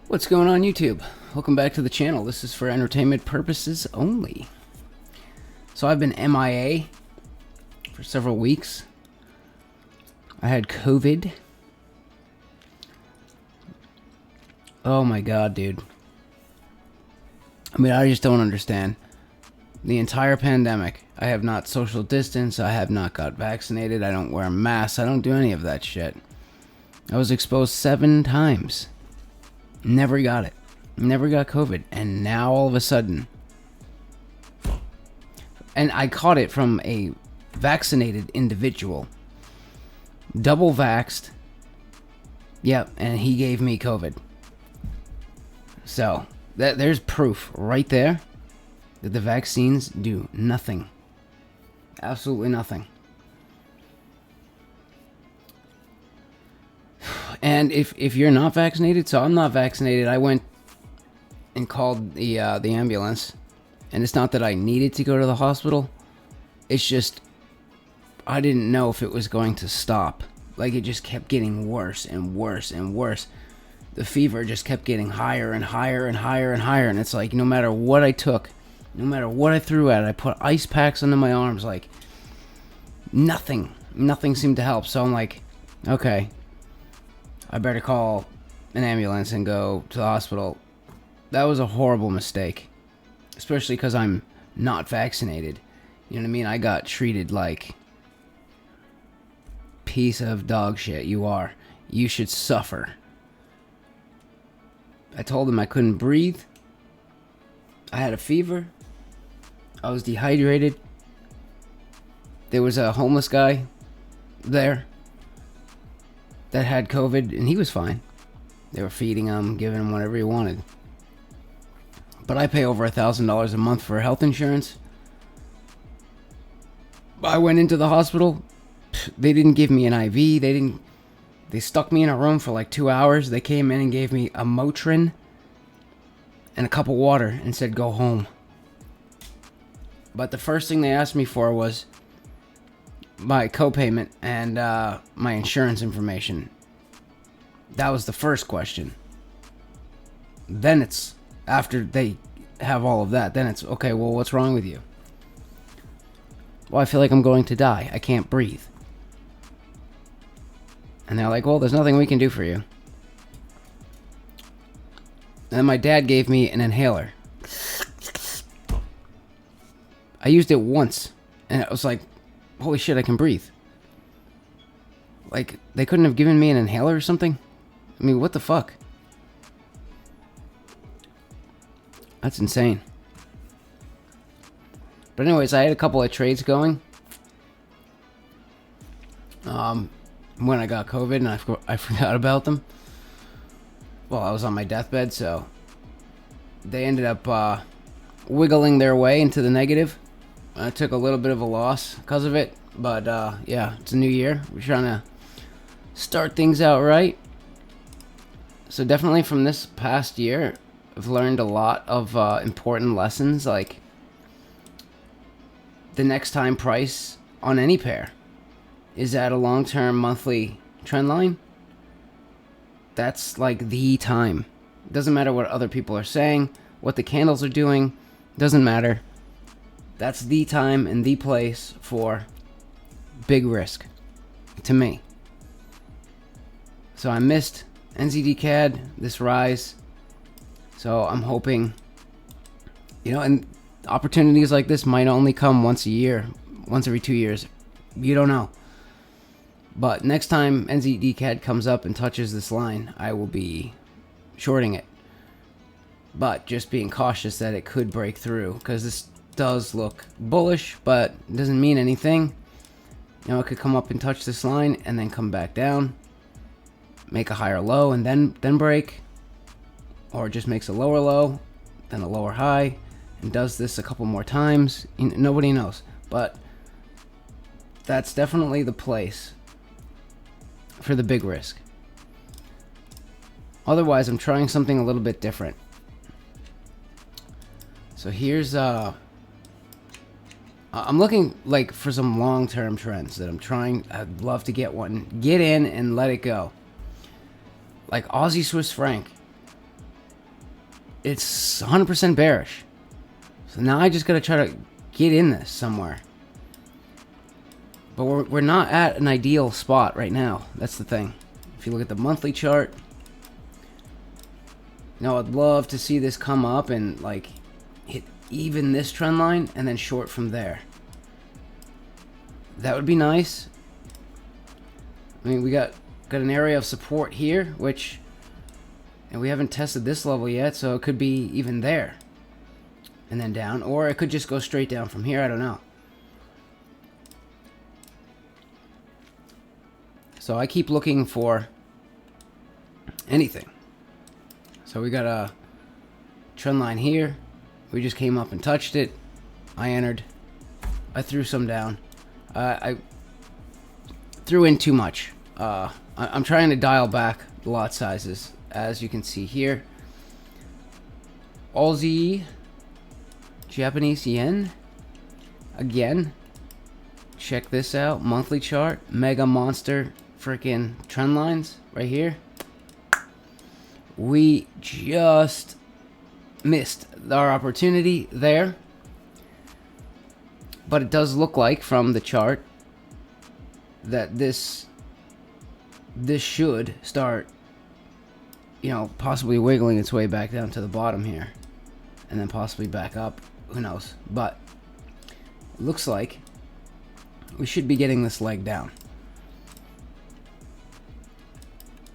What's going on YouTube? Welcome back to the channel. This is for entertainment purposes only. So I've been MIA for several weeks. I had COVID. Oh my god, dude. I mean, I just don't understand. The entire pandemic, I have not social distanced, I have not got vaccinated, I don't wear masks, I don't do any of that shit. I was exposed 7 times. Never got it. Never got COVID. And now all of a sudden... And I caught it from a vaccinated individual. Double vaxxed. Yep, and he gave me COVID. So, there's proof right there that the vaccines do nothing. Absolutely nothing. And if you're not vaccinated, so I'm not vaccinated, I went and called the ambulance. And it's not that I needed to go to the hospital. It's just I didn't know if it was going to stop. Like, it just kept getting worse and worse and worse. The fever just kept getting higher and higher and higher and higher. And it's like, no matter what I took, no matter what I threw at it, I put ice packs under my arms, like, nothing seemed to help. So I'm like, okay, I better call an ambulance and go to the hospital. That was a horrible mistake, especially because I'm not vaccinated. You know what I mean? I got treated like piece of dog shit. You are. You should suffer. I told them I couldn't breathe. I had a fever. I was dehydrated. There was a homeless guy there that had COVID, and he was fine. They were feeding him, giving him whatever he wanted. But I pay over $1,000 a month for health insurance. I went into the hospital. They didn't give me an IV. They stuck me in a room for like 2 hours. They came in and gave me a Motrin and a cup of water and said, go home. But the first thing they asked me for was my copayment and my insurance information. That was the first question. Then it's, after they have all of that, then it's, okay, well, what's wrong with you? Well, I feel like I'm going to die. I can't breathe. And they're like, well, there's nothing we can do for you. And my dad gave me an inhaler. I used it once, and it was like, holy shit, I can breathe. Like, they couldn't have given me an inhaler or something? I mean, what the fuck? That's insane. But anyways, I had a couple of trades going. When I got COVID, and I forgot about them. Well, I was on my deathbed, so they ended up wiggling their way into the negative. I took a little bit of a loss because of it, but yeah, it's a new year. We're trying to start things out right. So definitely from this past year, I've learned a lot of important lessons, like the next time price on any pair is at a long-term monthly trend line. That's like the time. It doesn't matter what other people are saying, what the candles are doing, doesn't matter. That's the time and the place for big risk to me. So I missed NZD-CAD, this rise. So I'm hoping, and opportunities like this might only come once a year, once every 2 years. You don't know. But next time NZD-CAD comes up and touches this line, I will be shorting it. But just being cautious that it could break through, because this does look bullish, but it doesn't mean anything. It could come up and touch this line and then come back down, make a higher low and then break, or it just makes a lower low, then a lower high, and does this a couple more times. Nobody knows, but that's definitely the place for the big risk. Otherwise, I'm trying something a little bit different. So here's I'm looking like for some long-term trends that I'm trying. I'd love to get one, get in and let it go. Like Aussie Swiss franc. it's 100% bearish. So now I just gotta try to get in this somewhere. But we're not at an ideal spot right now. That's the thing. If you look at the monthly chart, you know, I'd love to see this come up and like hit even this trend line and then short from there. That would be nice. I mean, we got an area of support here, which, and we haven't tested this level yet, so it could be even there and then down, or it could just go straight down from here. I don't know. So I keep looking for anything. So we got a trend line here. We just came up and touched it. I entered. I threw some down. I threw in too much. I'm trying to dial back the lot sizes, as you can see here. Aussie, Japanese yen. Again, check this out. Monthly chart, mega monster freaking trend lines right here. We just missed our opportunity there. But it does look like from the chart that this should start, you know, possibly wiggling its way back down to the bottom here. And then possibly back up. Who knows? But it looks like we should be getting this leg down.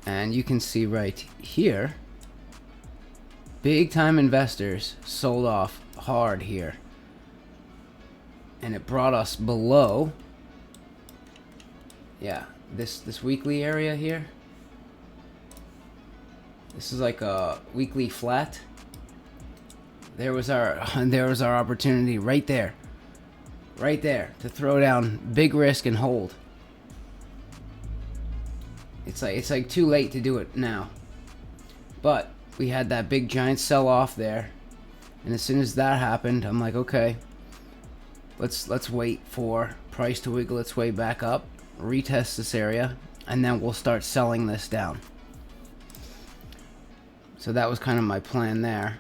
And you can see right here, big time investors sold off hard here. And it brought us below, yeah, this weekly area here. This is like a weekly flat. There was our opportunity right there. Right there to throw down big risk and hold. It's like too late to do it now. But we had that big giant sell off there. And as soon as that happened, I'm like, okay, let's wait for price to wiggle its way back up, retest this area, and then we'll start selling this down. So that was kind of my plan there.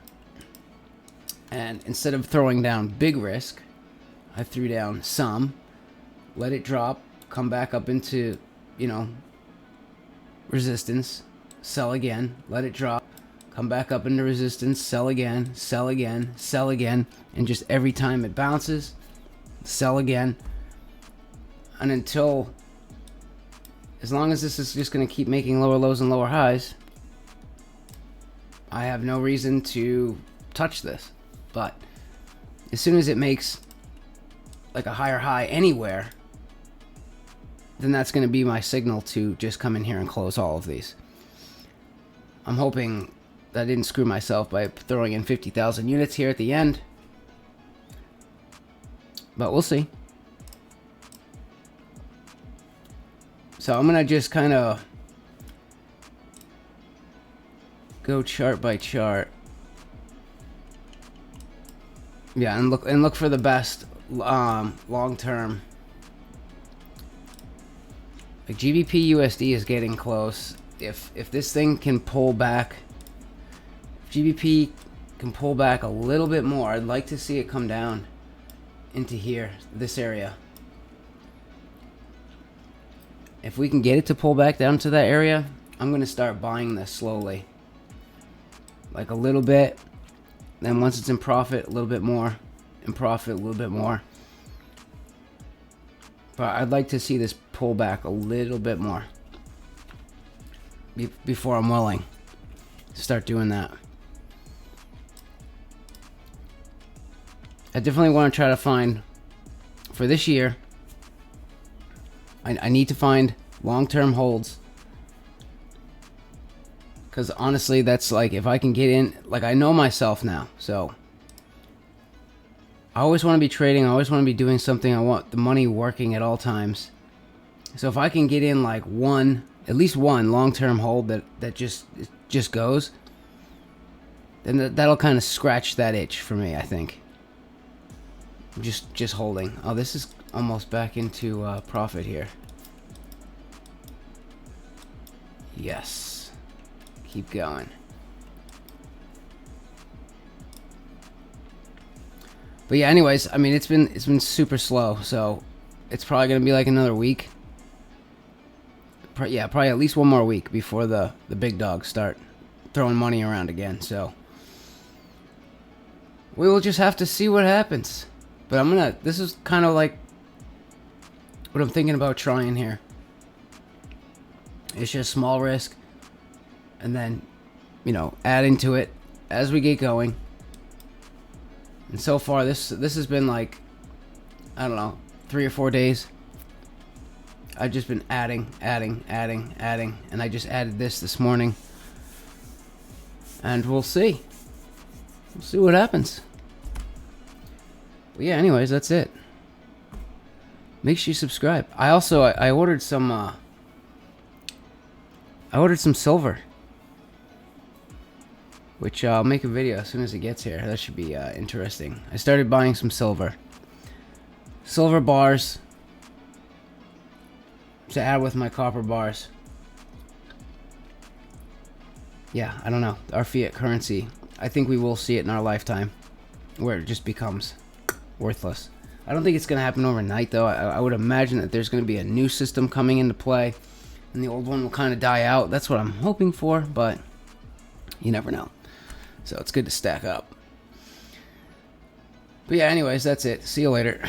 And instead of throwing down big risk, I threw down some, let it drop, come back up into, you know, resistance, sell again, let it drop, come back up into resistance, sell again, sell again, sell again, and just every time it bounces, sell again. And until, as long as this is just going to keep making lower lows and lower highs, I have no reason to touch this. But as soon as it makes like a higher high anywhere, then that's going to be my signal to just come in here and close all of these. I'm hoping that I didn't screw myself by throwing in 50,000 units here at the end. But we'll see. So I'm going to just kind of go chart by chart. Yeah, and look for the best long-term. Like GBP USD is getting close. If this thing can pull back, if GBP can pull back a little bit more, I'd like to see it come down into here, this area. If we can get it to pull back down to that area, I'm going to start buying this slowly. Like a little bit. Then once it's in profit, a little bit more. In profit, a little bit more. But I'd like to see this pull back a little bit more before I'm willing to start doing that. I definitely want to try to find, for this year, I need to find long-term holds. Because honestly, that's like, if I can get in, like I know myself now, so I always want to be trading, I always want to be doing something, I want the money working at all times. So if I can get in like at least one long-term hold that just goes, then that'll kind of scratch that itch for me, I think. Just holding. Oh, this is almost back into profit here. Yes. Keep going. But yeah, anyways, I mean, it's been super slow, so it's probably gonna be like another week. Yeah, probably at least one more week before the big dogs start throwing money around again. So we will just have to see what happens. But this is kind of like what I'm thinking about trying here. It's just small risk, and then, adding to it as we get going. And so far, this has been like, I don't know, 3 or 4 days. I've just been adding, and I just added this morning. And we'll see. We'll see what happens. But yeah, anyways, that's it. Make sure you subscribe. I also I ordered some silver, which I'll make a video as soon as it gets here. That should be interesting. I started buying some silver bars to add with my copper bars. Yeah, I don't know. Our fiat currency, I think we will see it in our lifetime, where it just becomes worthless. I don't think it's going to happen overnight, though. I would imagine that there's going to be a new system coming into play, and the old one will kind of die out. That's what I'm hoping for, but you never know. So it's good to stack up. But yeah, anyways, that's it. See you later.